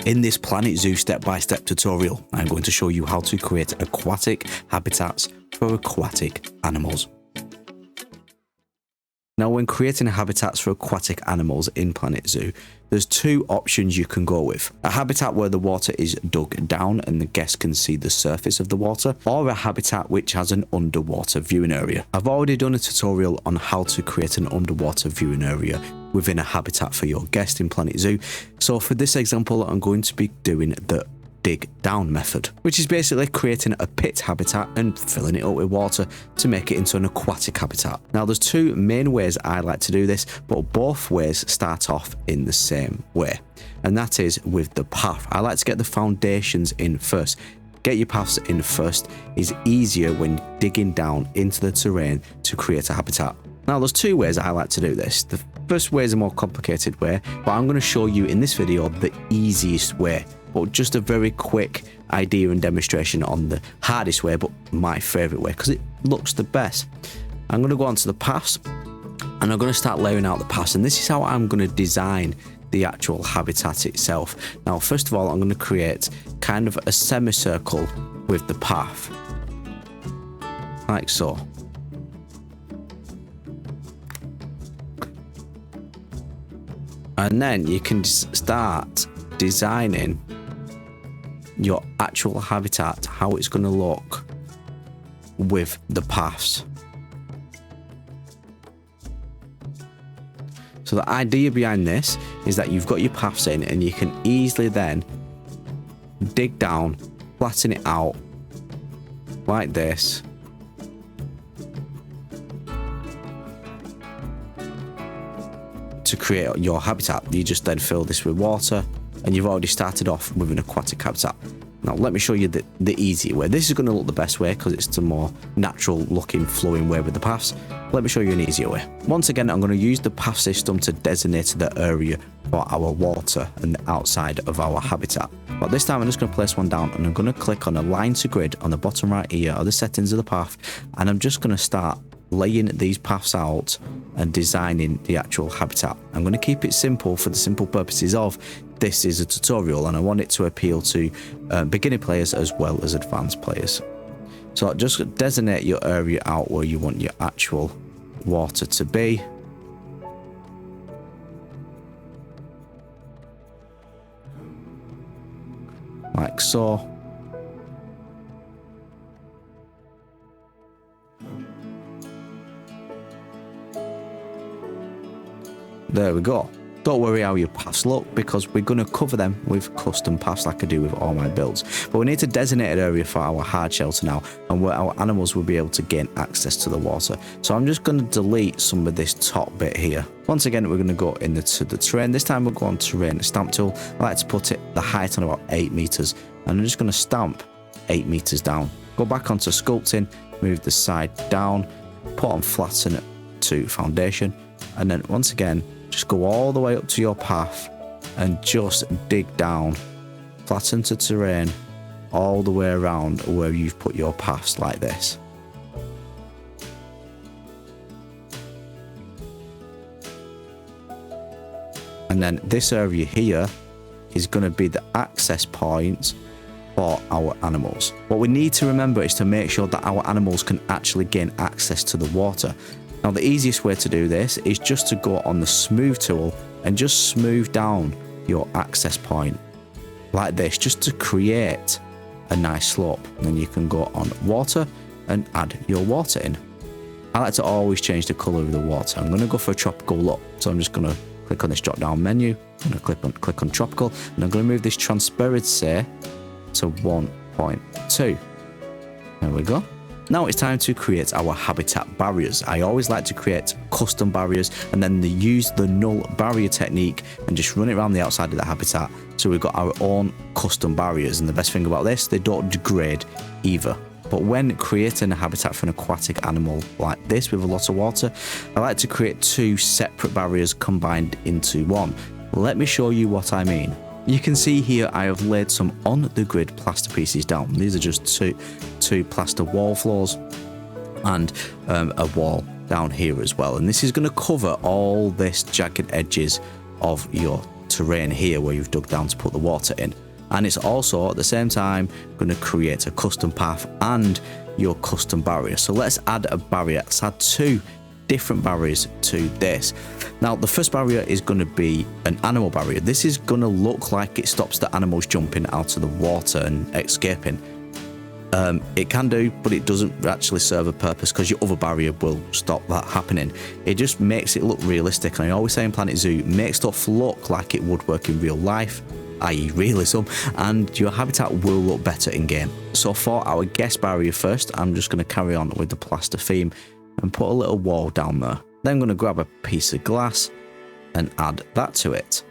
In this Planet Zoo step-by-step tutorial, I'm going to show you how to create aquatic habitats for aquatic animals. Now, when creating habitats for aquatic animals in Planet Zoo, there's two options you can go with. A habitat where the water is dug down and the guest can see the surface of the water, or a habitat which has an underwater viewing area. I've already done a tutorial on how to create an underwater viewing area within a habitat for your guest in Planet Zoo. So for this example, I'm going to be doing the dig down method, which is basically creating a pit habitat and filling it up with water to make it into an aquatic habitat. Now, there's two main ways I like to do this, but both ways start off in the same way, and that is with the path. I like to get the foundations in first. Get your paths in first is easier when digging down into the terrain to create a habitat. Now, there's two ways I like to do this. The first way is a more complicated way, but I'm going to show you in this video the easiest way, but just a very quick idea and demonstration on the hardest way, but my favorite way because it looks the best. I'm going to go onto the paths and I'm going to start laying out the paths, and this is how I'm going to design the actual habitat itself. Now, first of all, I'm going to create kind of a semicircle with the path, like so. And then you can start designing your actual habitat, how it's going to look with the paths. So the idea behind this is that you've got your paths in and you can easily then dig down, flatten it out like this, to create your habitat. You just then fill this with water and you've already started off with an aquatic habitat. Now let me show you the easy way. This is going to look the best way because it's the more natural looking flowing way with the paths. Let me show you an easier way. Once again, I'm going to use the path system to designate the area for our water and the outside of our habitat. But this time I'm just going to place one down and I'm going to click on align to grid on the bottom right here are the settings of the path, and I'm just going to start laying these paths out and designing the actual habitat. I'm going to keep it simple for the simple purposes of this is a tutorial and I want it to appeal to beginner players as well as advanced players. So just designate your area out where you want your actual water to be. Like so. There we go. Don't worry how your paths look because we're going to cover them with custom paths like I do with all my builds. But we need to designate an area for our hard shelter now and where our animals will be able to gain access to the water. So I'm just going to delete some of this top bit here. Once again, we're going to go into the terrain. This time we'll go on terrain stamp tool. I like to put the height on about 8 meters. And I'm just going to stamp 8 meters down. Go back onto sculpting, move the side down, put on flatten to foundation. And then once again, just go all the way up to your path and just dig down, flatten to terrain all the way around where you've put your paths like this. And then this area here is going to be the access point for our animals. What we need to remember is to make sure that our animals can actually gain access to the water. Now, the easiest way to do this is just to go on the smooth tool and just smooth down your access point like this, just to create a nice slope. And then you can go on water and add your water in. I like to always change the color of the water. I'm going to go for a tropical look. So I'm just going to click on this drop down menu. I'm going to click on tropical and I'm going to move this transparency to 1.2. There we go. Now it's time to create our habitat barriers. I always like to create custom barriers and then use the null barrier technique and just run it around the outside of the habitat. So we've got our own custom barriers, and the best thing about this, they don't degrade either. But when creating a habitat for an aquatic animal like this with a lot of water, I like to create two separate barriers combined into one. Let me show you what I mean. You can see here I have laid some on the grid plaster pieces down. These are just two plaster wall floors and a wall down here as well. And this is going to cover all this jagged edges of your terrain here where you've dug down to put the water in. And it's also at the same time going to create a custom path and your custom barrier. So let's add a barrier. Let's add 2 different barriers to this. Now the first barrier is going to be an animal barrier. This is going to look like it stops the animals jumping out of the water and escaping. It can do, but it doesn't actually serve a purpose because your other barrier will stop that happening. It just makes it look realistic, and I always say in Planet Zoo, make stuff look like it would work in real life, i.e. realism, and your habitat will look better in game. So for our guest barrier first, I'm just going to carry on with the plaster theme and put a little wall down there. Then I'm going to grab a piece of glass and add that to it.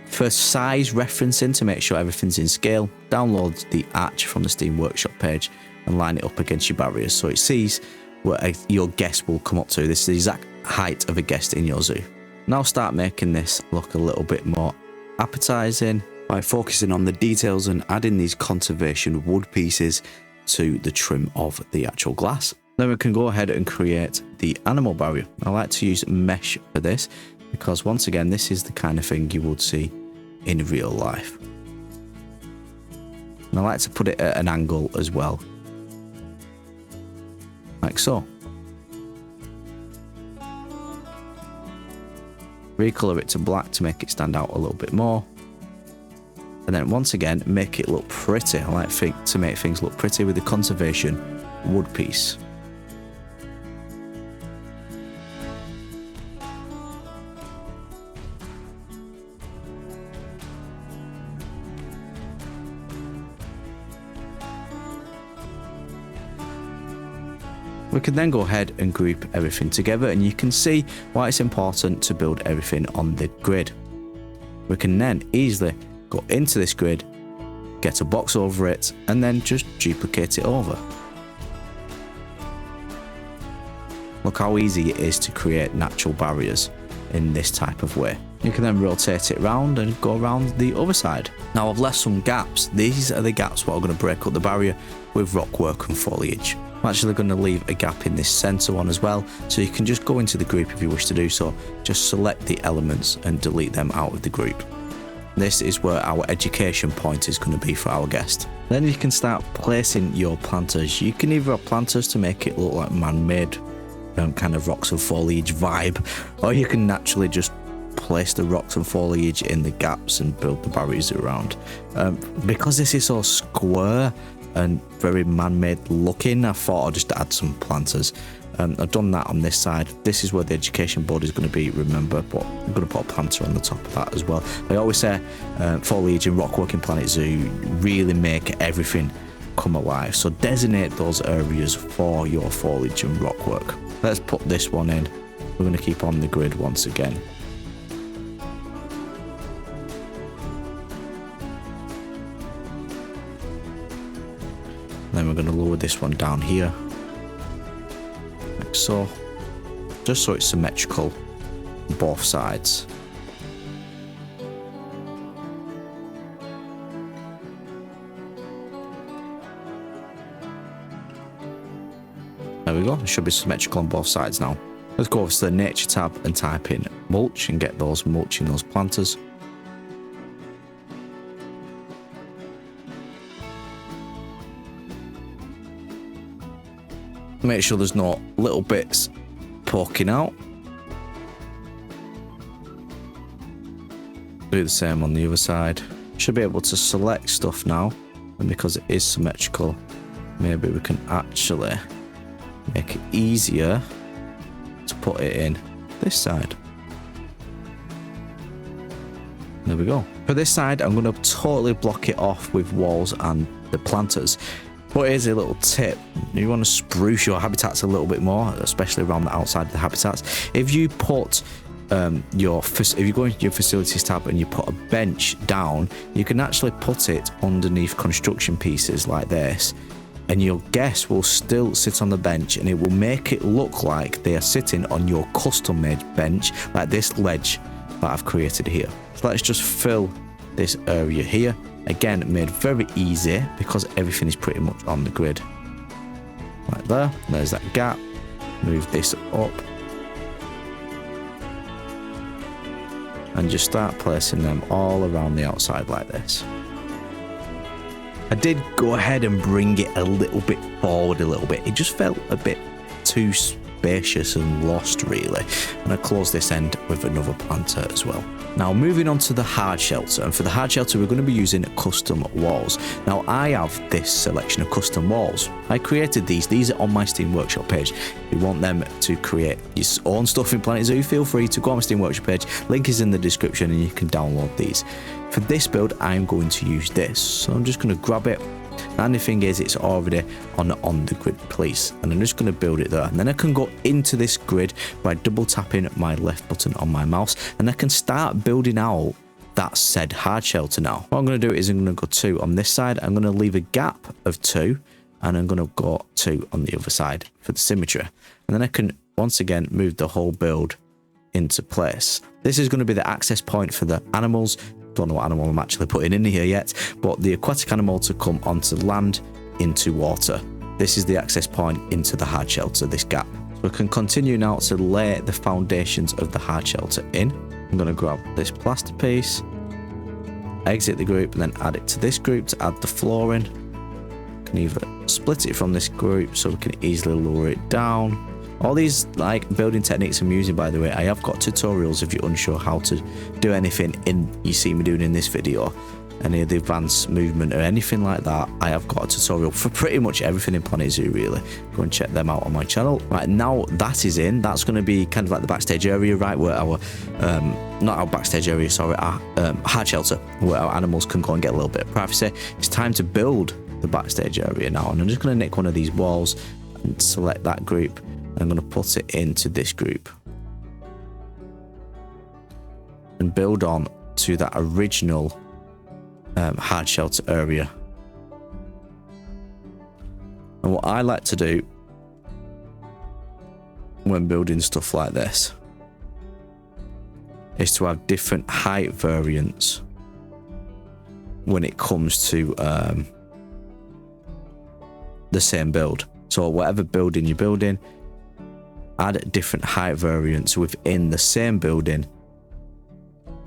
For size referencing, to make sure everything's in scale, download the arch from the Steam Workshop page and line it up against your barriers so it sees where your guest will come up to. This is the exact height of a guest in your zoo. Now start making this look a little bit more appetizing by focusing on the details and adding these conservation wood pieces to the trim of the actual glass. Then we can go ahead and create the animal barrier. I like to use mesh for this because once again, this is the kind of thing you would see in real life. And I like to put it at an angle as well, like so. Recolor it to black to make it stand out a little bit more. And then once again, make it look pretty. I like to make things look pretty with the conservation wood piece. We can then go ahead and group everything together, and you can see why it's important to build everything on the grid. We can then easily go into this grid, get a box over it, and then just duplicate it over. Look how easy it is to create natural barriers in this type of way. You can then rotate it around and go around the other side. Now I've left some gaps. These are the gaps where I'm going to break up the barrier with rockwork and foliage. I'm actually going to leave a gap in this center one as well, so you can just go into the group if you wish to do so. Just select the elements and delete them out of the group. This is where our education point is going to be for our guest. Then you can start placing your planters. You can either have planters to make it look like man-made kind of rocks and foliage vibe, or you can naturally just place the rocks and foliage in the gaps and build the barriers around. Because this is so square and very man-made looking, I thought I'd just add some planters. I've done that on this side. This is where the education board is going to be, remember, but I'm going to put a planter on the top of that as well. I always say foliage and rockwork in Planet Zoo really make everything come alive, so designate those areas for your foliage and rockwork. Let's put this one in. We're going to keep on the grid once again. Then we're going to lower this one down here, like so, just so it's symmetrical on both sides. There we go, it should be symmetrical on both sides now. Let's go over to the nature tab and type in mulch and get those mulching those planters. Make sure there's no little bits poking out. Do the same on the other side. Should be able to select stuff now, and because it is symmetrical, maybe we can actually make it easier to put it in this side. There we go. For this side, I'm going to totally block it off with walls and the planters. But here's a little tip. You want to spruce your habitats a little bit more, especially around the outside of the habitats. If you put if you go into your facilities tab and you put a bench down, you can actually put it underneath construction pieces like this, and your guests will still sit on the bench, and it will make it look like they are sitting on your custom made bench, like this ledge that I've created here. So let's just fill this area here. Again, made very easy because everything is pretty much on the grid. Right there, there's that gap. Move this up. and just start placing them all around the outside like this. I did go ahead and bring it a little bit forward a little bit. It just felt a bit too spacious and lost really. And I closed this end with another planter as well. Now moving on to the hard shelter, and for the hard shelter we're going to be using custom walls. Now I have this selection of custom walls. I created these are on my Steam Workshop page. If you want them to create your own stuff in Planet Zoo, feel free to go on my Steam Workshop page, link is in the description and you can download these. For this build I'm going to use this, so I'm just going to grab it. And the thing is, it's already on the grid place, and I'm just going to build it there, and then I can go into this grid by double tapping my left button on my mouse, and I can start building out that said hard shelter. Now what I'm going to do is I'm going to go 2 on this side, I'm going to leave a gap of 2, and I'm going to go 2 on the other side for the symmetry, and then I can once again move the whole build into place. This is going to be the access point for the animals. Don't know what animal I'm actually putting in here yet, but the aquatic animal to come onto land, into water. This is the access point into the hard shelter, this gap. So we can continue now to lay the foundations of the hard shelter in. I'm going to grab this plaster piece, exit the group, and then add it to this group to add the flooring. Can either split it from this group so we can easily lower it down. All these like building techniques I'm using, by the way, I have got tutorials if you're unsure how to do anything you see me doing in this video, any of the advanced movement or anything like that. I have got a tutorial for pretty much everything in Planet Zoo really. Go and check them out on my channel. Right, now that is in, that's going to be kind of like the backstage area, right, where our not our backstage area, sorry, our hard shelter, where our animals can go and get a little bit of privacy. It's time to build the backstage area now, and I'm just going to nick one of these walls and select that group. I'm going to put it into this group and build on to that original hard shelter area. And what I like to do when building stuff like this is to have different height variants when it comes to the same build. So whatever building you're building, add different height variants within the same building.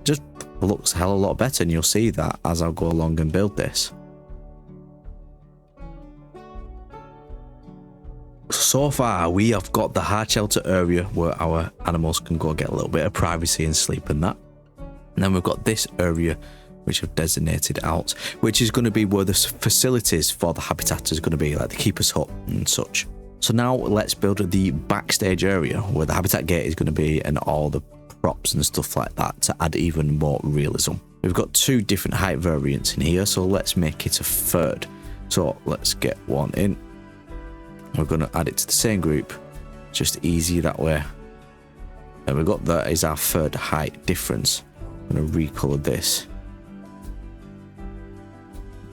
Just looks a hell of a lot better, and you'll see that as I'll go along and build this. So far we have got the hard shelter area where our animals can go get a little bit of privacy and sleep and that. And then we've got this area which I've designated out, which is going to be where the facilities for the habitat is going to be, like the keeper's hut and such. So now let's build the backstage area where the habitat gate is going to be and all the props and stuff like that to add even more realism. We've got 2 different height variants in here, so let's make it a third. So let's get one in. We're going to add it to the same group, just easy that way. And we've got that is our third height difference. I'm going to recolor this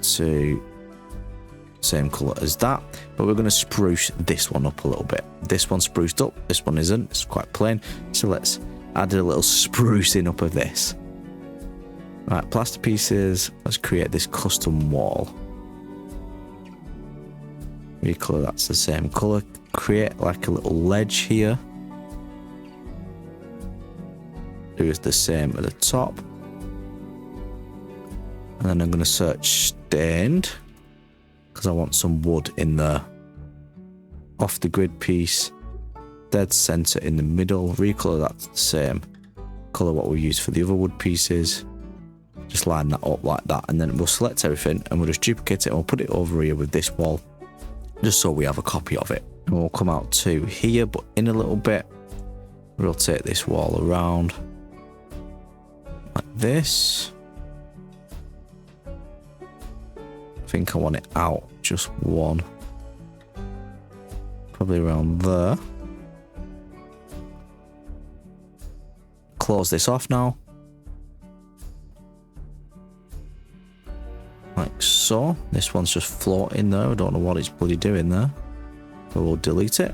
to same color as that, but we're going to spruce this one up a little bit. This one's spruced up, this one isn't, it's quite plain, so let's add a little sprucing up of this. Right, plaster pieces, let's create this custom wall. Recolor that's the same color, create like a little ledge here, do the same at the top, and then I'm going to search stained because I want some wood in there. Off the grid piece, dead center in the middle, recolor that's the same color what we use for the other wood pieces. Just line that up like that, and then we'll select everything and we'll just duplicate it and we'll put it over here with this wall, just so we have a copy of it. And we'll come out to here, but in a little bit, rotate this wall around like this. I think I want it out just one, probably around there. Close this off now, like so. This one's just floating there, I don't know what it's bloody doing there, but we'll delete it.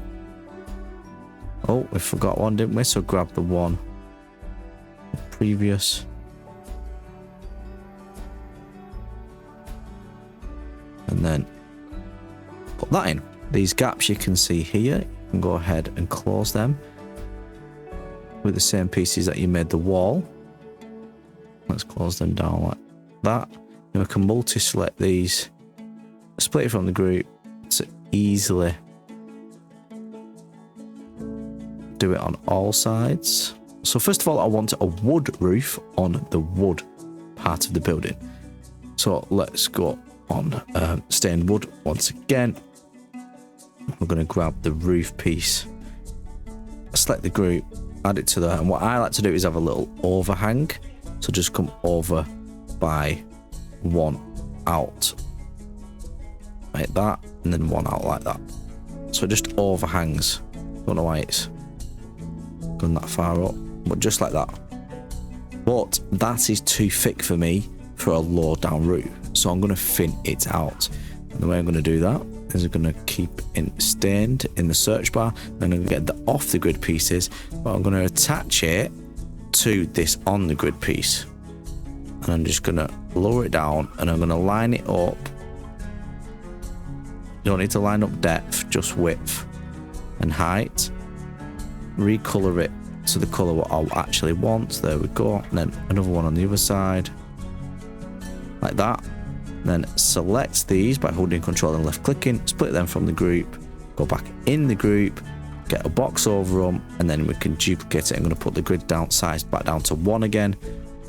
Oh, we forgot one, didn't we? So grab the one previous, and then put that in. These gaps you can see here, you can go ahead and close them with the same pieces that you made the wall. Let's close them down like that. And we can multi-select these, split it from the group to easily do it on all sides. So first of all, I want a wood roof on the wood part of the building. So let's go on stained wood once again. We're going to grab the roof piece, select the group, add it to there. And what I like to do is have a little overhang. So just come over by one out like that, and then one out like that. So it just overhangs. Don't know why it's gone that far up, but just like that. But that is too thick for me for a low down roof, so I'm going to thin it out. And the way I'm going to do that is I'm going to keep it stained in the search bar. I'm going to get the off the grid pieces, but I'm going to attach it to this on the grid piece. And I'm just going to lower it down, and I'm going to line it up. You don't need to line up depth, just width and height. Recolor it to the colour what I actually want. There we go. And then another one on the other side like that. And then select these by holding control and left clicking, split them from the group, go back in the group, get a box over them, and then we can duplicate it. I'm going to put the grid down size back down to 1 again,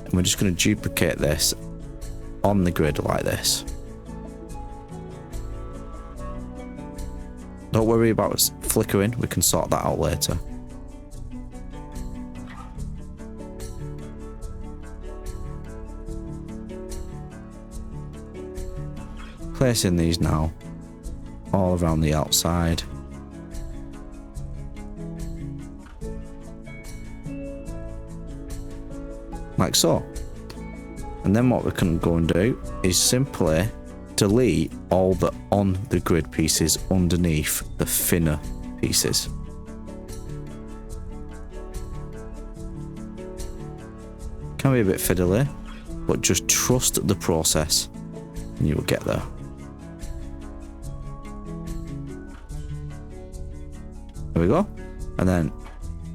and we're just going to duplicate this on the grid like this. Don't worry about flickering, we can sort that out later. Placing these now all around the outside. Like so. And then what we can go and do is simply delete all the on the grid pieces underneath the thinner pieces. Can be a bit fiddly, but just trust the process and you will get there. There we go. And then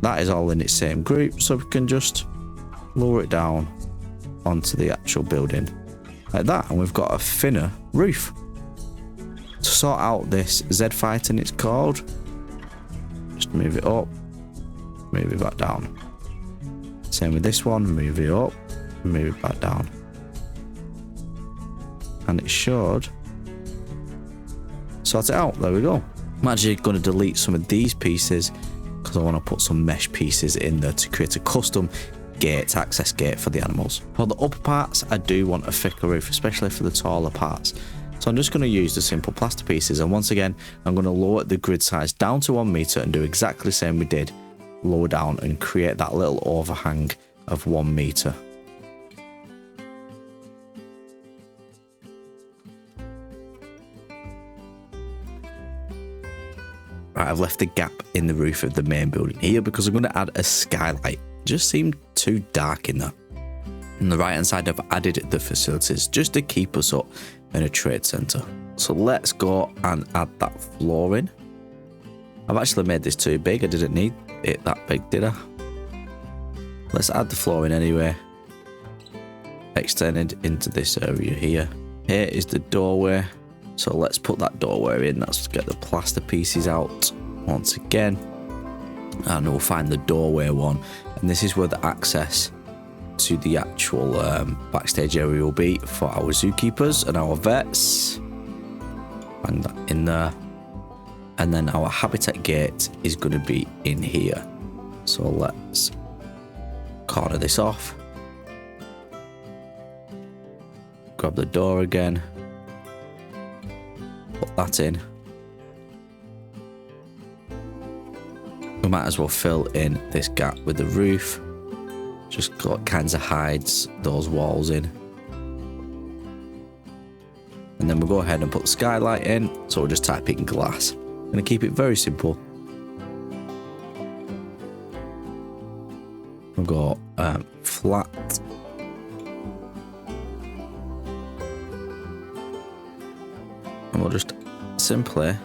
that is all in its same group, so we can just lower it down onto the actual building like that, and we've got a thinner roof. To sort out this Z-Fighting it's called, just move it up, move it back down. Same with this one, move it up, move it back down. And it should sort it out. There we go. I'm actually going to delete some of these pieces because I want to put some mesh pieces in there to create a custom gate, access gate for the animals. For the upper parts, I do want a thicker roof, especially for the taller parts. So I'm just going to use the simple plaster pieces, and once again, I'm going to lower the grid size down to 1 meter and do exactly the same we did, lower down and create that little overhang of 1 meter. Right, I've left a gap in the roof of the main building here because I'm going to add a skylight. Just seemed too dark in there. On the right hand side, I've added the facilities just to keep us up in a trade centre. So let's go and add that flooring. I've actually made this too big. I didn't need it that big, did I? Let's add the flooring anyway. Extended into this area here. Here is the doorway. So let's put that doorway in. Let's get the plaster pieces out once again. And we'll find the doorway one. And this is where the access to the actual backstage area will be for our zookeepers and our vets. Bang that in there. And then our habitat gate is going to be in here. So let's corner this off. Grab the door again. Put that in. We might as well fill in this gap with the roof. Just kinds of hides those walls in. And then we'll go ahead and put the skylight in. So we'll just type in glass. I'm going to keep it very simple. We'll go flat. And we'll just simply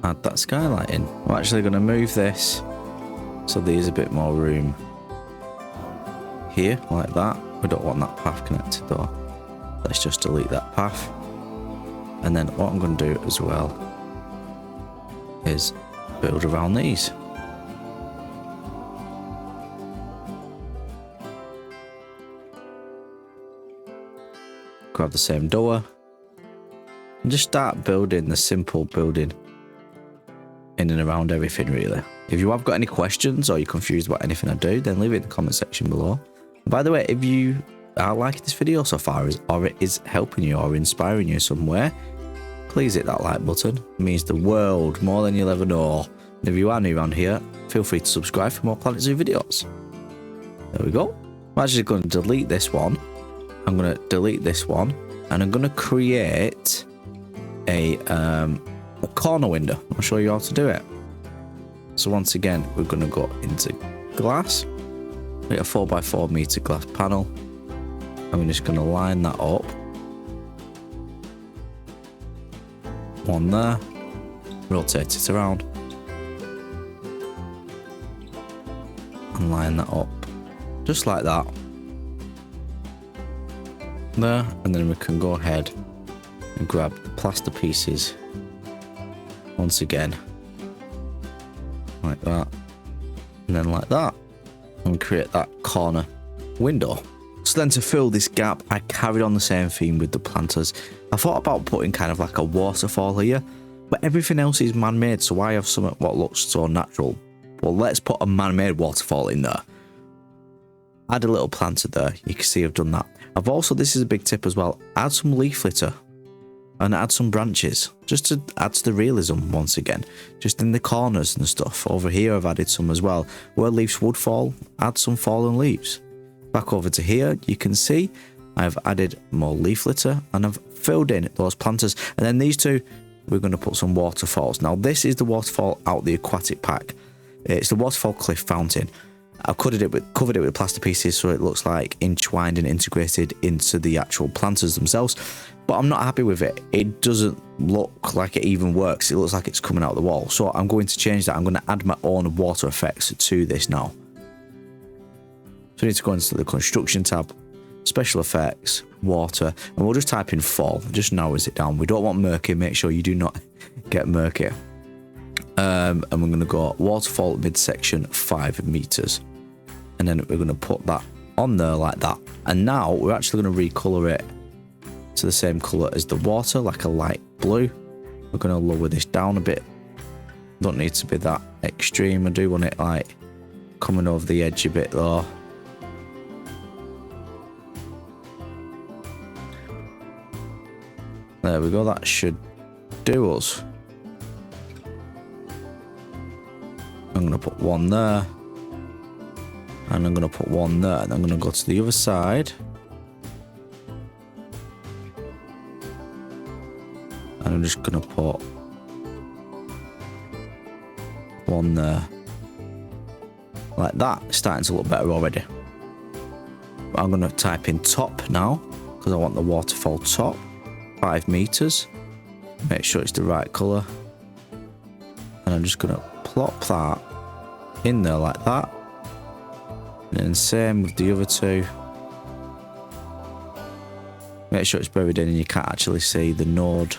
add that skylight in. I'm actually going to move this so there's a bit more room here like that. We don't want that path connected though. Let's just delete that path. And then what I'm going to do as well is build around these. Grab the same door and just start building the simple building in and around everything really. If you have got any questions or you're confused about anything I do, then leave it in the comment section below. And by the way, if you are liking this video so far or it is helping you or inspiring you somewhere, please hit that like button. It means the world more than you'll ever know. And if you are new around here, feel free to subscribe for more Planet Zoo videos. There we go. I'm actually going to delete this one. I'm going to delete this one and I'm going to create a corner window. I'll show you how to do it. So once again, we're going to go into glass, create a 4x4 meter glass panel, and we're just going to line that up. One there, rotate it around, and line that up, just like that. There, and then we can go ahead and grab the plaster pieces once again, like that, and then like that, and create that corner window. So then to fill this gap, I carried on the same theme with the planters. I thought about putting kind of like a waterfall here, but everything else is man-made, so I have something what looks so natural. Well, let's put a man-made waterfall in there. Add a little planter there. You can see I've done that. I've also, this is a big tip as well, add some leaf litter and add some branches just to add to the realism once again, just in the corners and stuff. Over here I've added some as well. Where leaves would fall, add some fallen leaves. Back over to here, you can see I've added more leaf litter and I've filled in those planters. And then these two, we're going to put some waterfalls. Now this is the waterfall out the aquatic pack. It's the waterfall cliff fountain. I've covered it with plaster pieces so it looks like entwined and integrated into the actual planters themselves. But I'm not happy with it. It doesn't look like it even works. It looks like it's coming out of the wall. So I'm going to change that. I'm going to add my own water effects to this now. So we need to go into the construction tab, special effects, water, and we'll just type in fall. It just narrows it down. We don't want murky. Make sure you do not get murky. And we're going to go waterfall midsection 5 meters. And then we're going to put that on there like that. And now we're actually going to recolor it to the same color as the water, like a light blue. We're going to lower this down a bit. Don't need to be that extreme. I do want it like coming over the edge a bit though. There we go. That should do us. I'm going to put one there. And I'm going to put one there. And I'm going to go to the other side. And I'm just going to put one there. Like that. It's starting to look better already. But I'm going to type in top now, because I want the waterfall top. 5 meters. Make sure it's the right colour. And I'm just going to plop that in there like that. And then same with the other two. Make sure it's buried in and you can't actually see the node.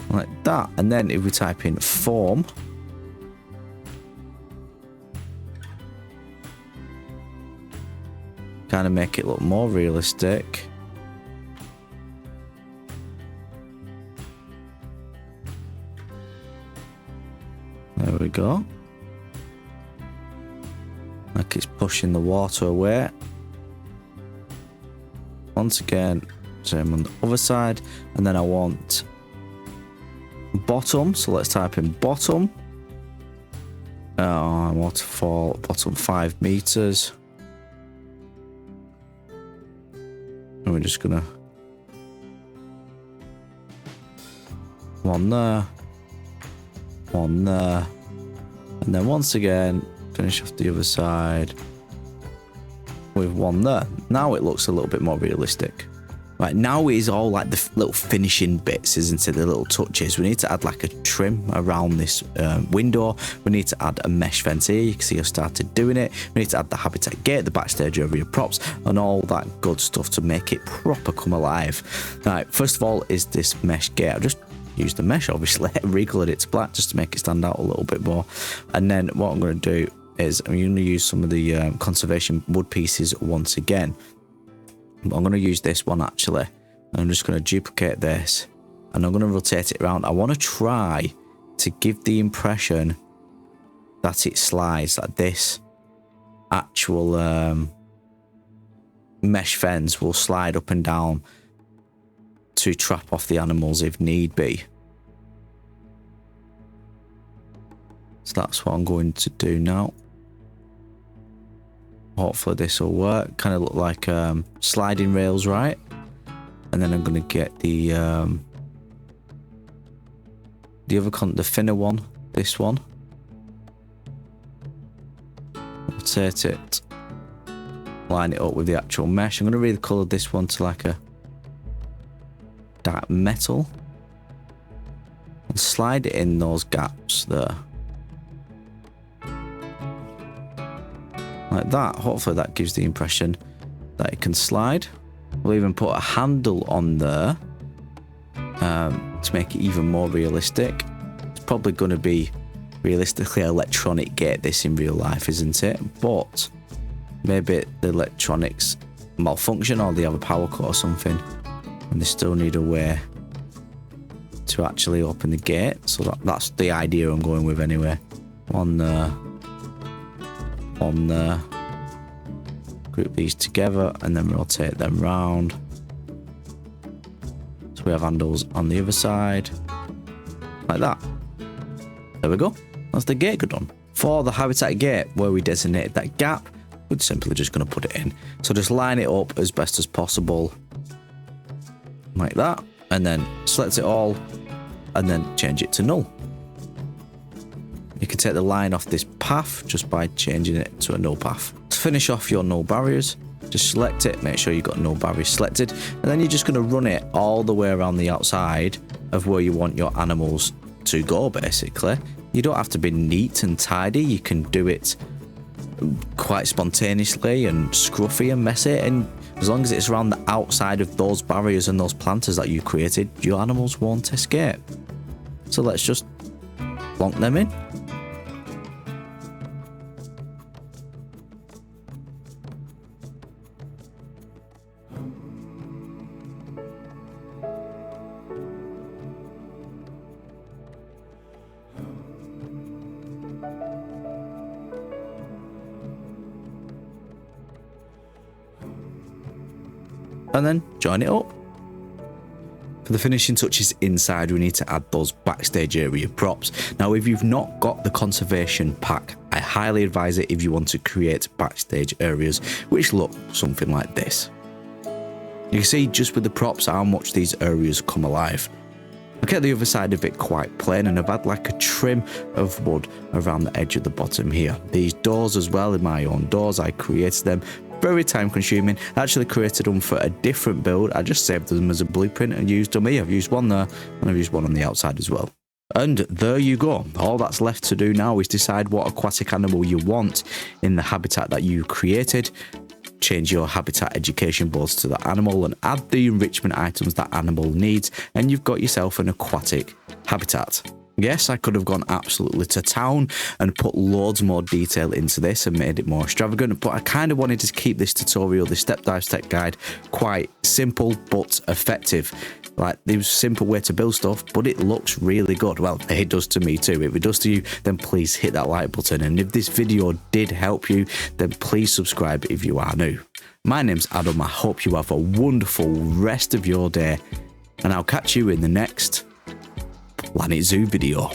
Like that. And then if we type in form, kind of make it look more realistic. There we go. Like it's pushing the water away. Once again, same on the other side. And then I want bottom. So let's type in bottom. Waterfall, bottom 5 meters. And we're just gonna one there, one there, and then once again finish off the other side with one there. Now it looks a little bit more realistic. Right, now is all like the little finishing bits, isn't it? The little touches. We need to add like a trim around this window. We need to add a mesh fence here. You can see I've started doing it. We need to add the habitat gate, the backstage area props, and all that good stuff to make it proper come alive. Right, first of all is this mesh gate. I've just used the mesh, obviously, recolored it to black just to make it stand out a little bit more. And then what I'm going to do is I'm going to use some of the conservation wood pieces once again. I'm going to use this one actually, and I'm just going to duplicate this, and I'm going to rotate it around. I want to try to give the impression that it slides, that this actual mesh fence will slide up and down to trap off the animals if need be. So that's what I'm going to do now. Hopefully this will work. Kind of look like sliding rails, right? And then I'm going to get the the thinner one, this one. Rotate it. Line it up with the actual mesh. I'm going to recolor this one to like a dark metal. And slide it in those gaps there. Like that. Hopefully that gives the impression that it can slide. We'll even put a handle on there to make it even more realistic. It's probably going to be realistically an electronic gate this in real life, isn't it? But maybe the electronics malfunction, or they have a power cut or something, and they still need a way to actually open the gate. So that's the idea I'm going with anyway. On there. Group these together and then rotate them round. So we have handles on the other side. Like that. There we go. That's the gate done. For the habitat gate, where we designated that gap, we're simply just going to put it in. So just line it up as best as possible. Like that. And then select it all. And then change it to null. You can take the line off this path just by changing it to a null path. To finish off your null barriers, just select it, make sure you've got null barriers selected, and then you're just going to run it all the way around the outside of where you want your animals to go, basically. You don't have to be neat and tidy, you can do it quite spontaneously and scruffy and messy, and as long as it's around the outside of those barriers and those planters that you created, your animals won't escape. So let's just plonk them in. And then join it up. For the finishing touches inside, we need to add those backstage area props. Now, if you've not got the conservation pack, I highly advise it if you want to create backstage areas, which look something like this. You can see just with the props how much these areas come alive. I kept the other side of it quite plain, and I've had like a trim of wood around the edge of the bottom here. These doors as well, in my own doors, I created them. Very time consuming. I actually created them for a different build. I just saved them as a blueprint and used them here. I've used one there and I've used one on the outside as well. And there you go. All that's left to do now is decide what aquatic animal you want in the habitat that you created. Change your habitat education boards to that animal and add the enrichment items that animal needs, and you've got yourself an aquatic habitat. Yes, I could have gone absolutely to town and put loads more detail into this and made it more extravagant, but I kind of wanted to keep this tutorial, this step-by-step guide, quite simple but effective. Like, there's a simple way to build stuff, but it looks really good. Well, it does to me too. If it does to you, then please hit that like button. And if this video did help you, then please subscribe if you are new. My name's Adam. I hope you have a wonderful rest of your day, and I'll catch you in the next Planet Zoo video.